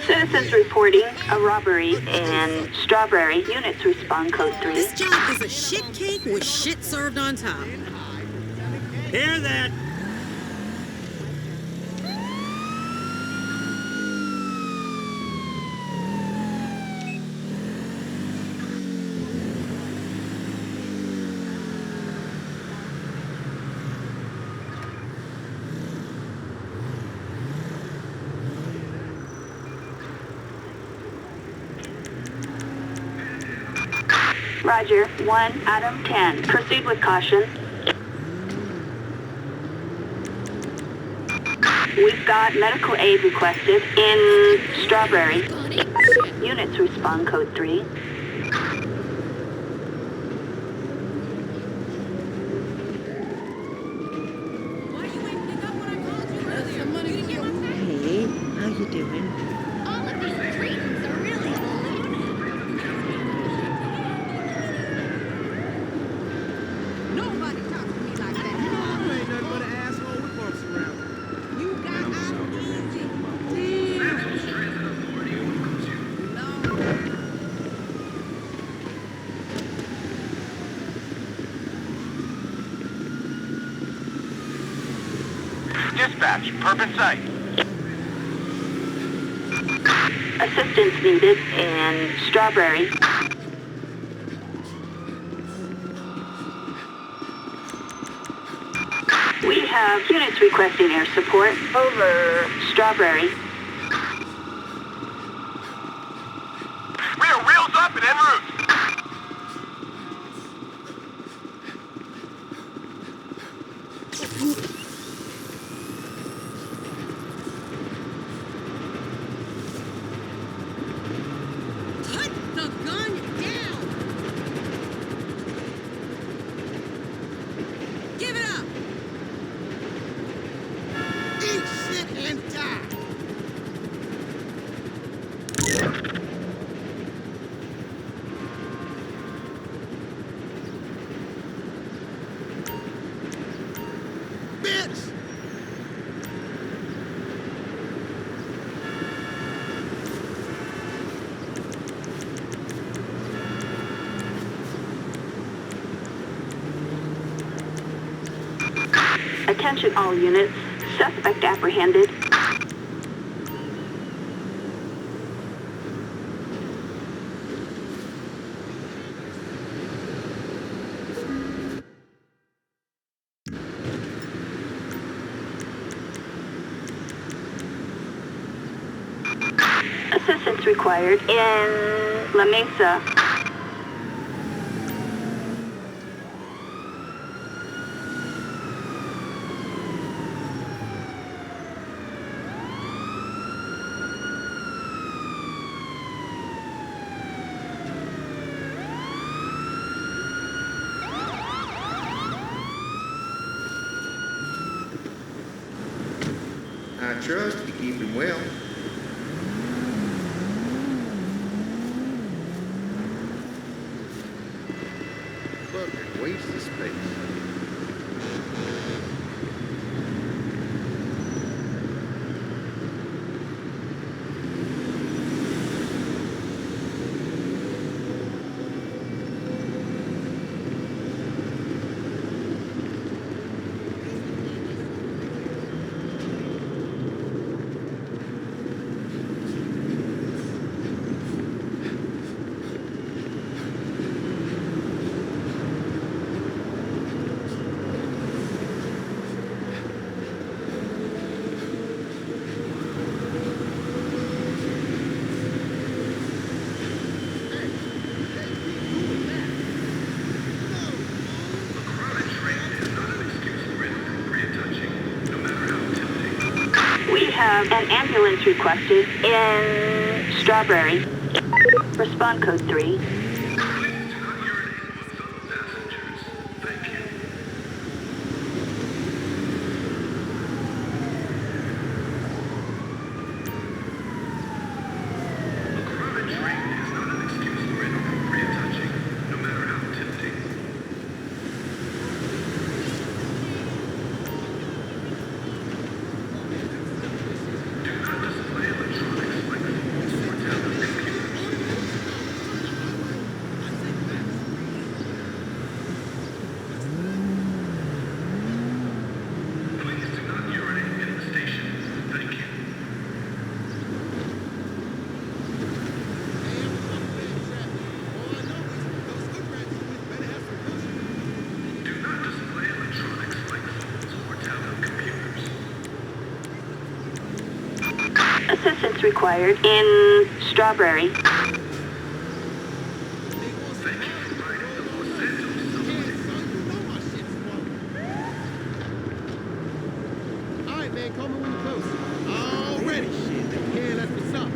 Citizens reporting a robbery in Strawberry. Units respond code 3. This job is a shit cake with shit served on top. Hear that? Roger. 1 Adam 10. Proceed with caution. We've got medical aid requested in Strawberry. Units respond code 3. Why you ain't pick up when I called you earlier? Somebody you get my text? Hey, how you doing? All of these dreams are really Nobody talks to me like that. You ain't nothing but an asshole with bumps around. You got out easy. Damn. Dispatch, perp in sight. Assistance needed in Strawberry. We have units requesting air support over Strawberry. We are wheels up and en route. Put the gun down. Give it up. Eat shit and die. Bitch! Attention all units. Suspect apprehended. Assistance required in La Mesa. I trust you keep him well. Fucking waste of space. We have an ambulance requested in Strawberry. Respond code 3. Assistance required in Strawberry. Alright, man, call me when you're close. Already, shit. Yeah, that's what's up.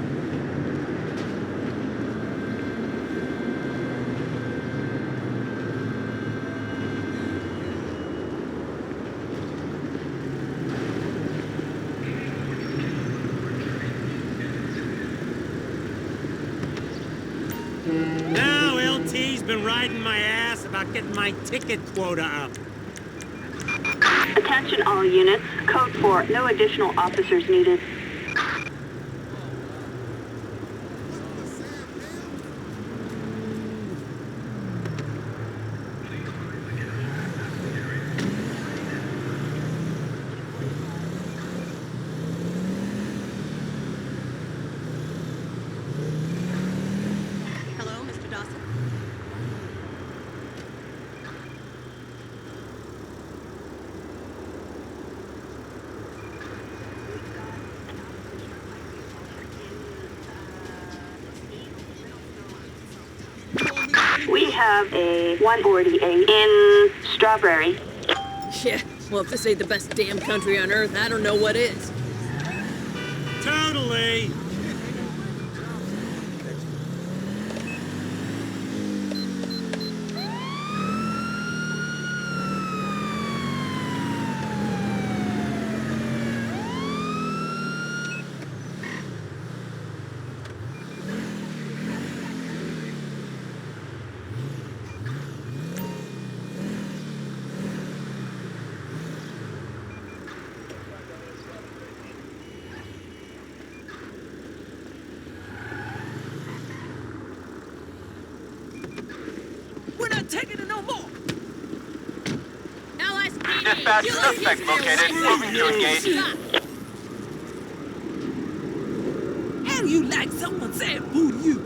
Now LT's been riding my ass about getting my ticket quota up. Attention all units. Code 4. No additional officers needed. Hello, Mr. Dawson. We have a 148 in Strawberry. Yeah, well, if this ain't the best damn country on earth, I don't know what is. Totally. We're not taking it no more. LSPD! Dispatch, suspect located. Moving to engage. And you like someone saying boo to you.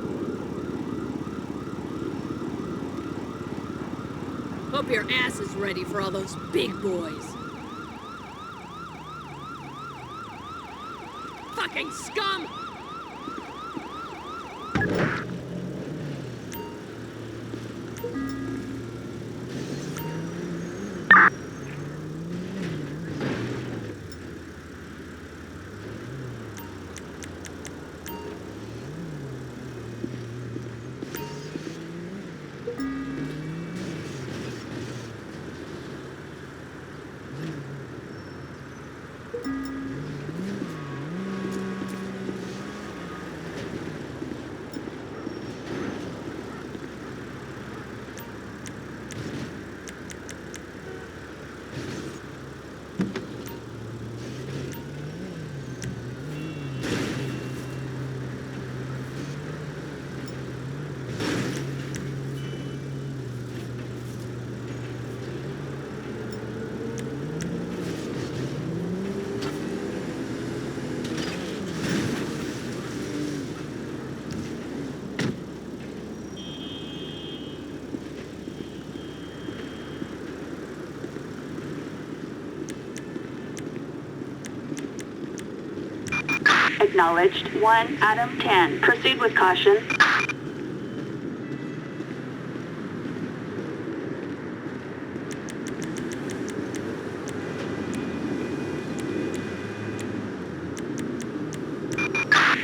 Hope your ass is ready for all those big boys. Fucking scum! Acknowledged. 1 Adam 10. Proceed with caution.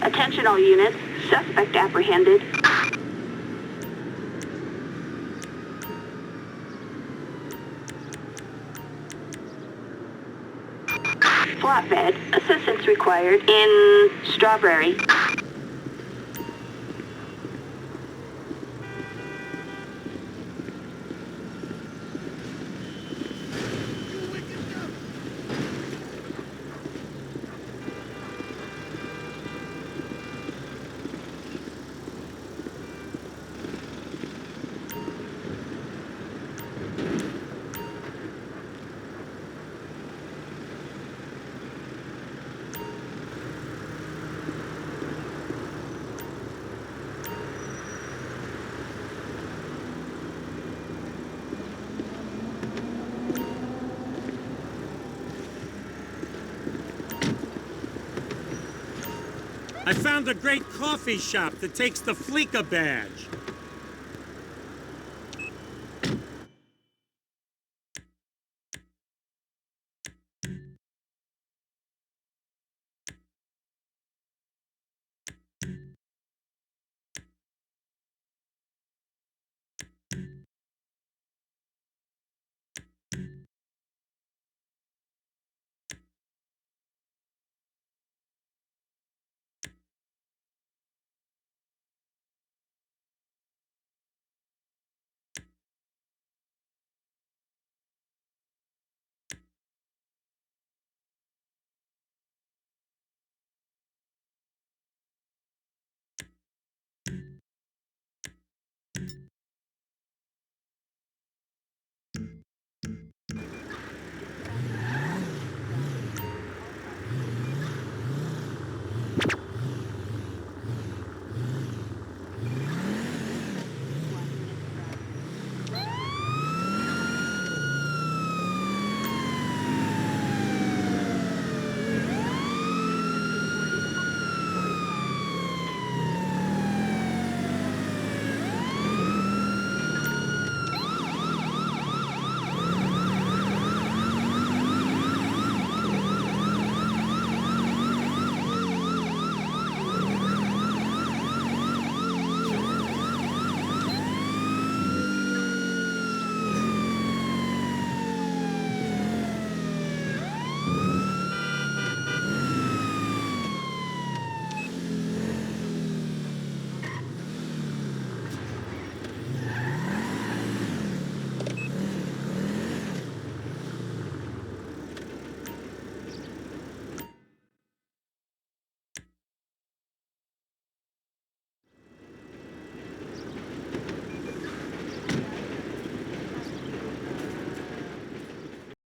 Attention all units. Suspect apprehended. Flatbed. Assistance required in Strawberry. I found a great coffee shop that takes the Fleeca badge.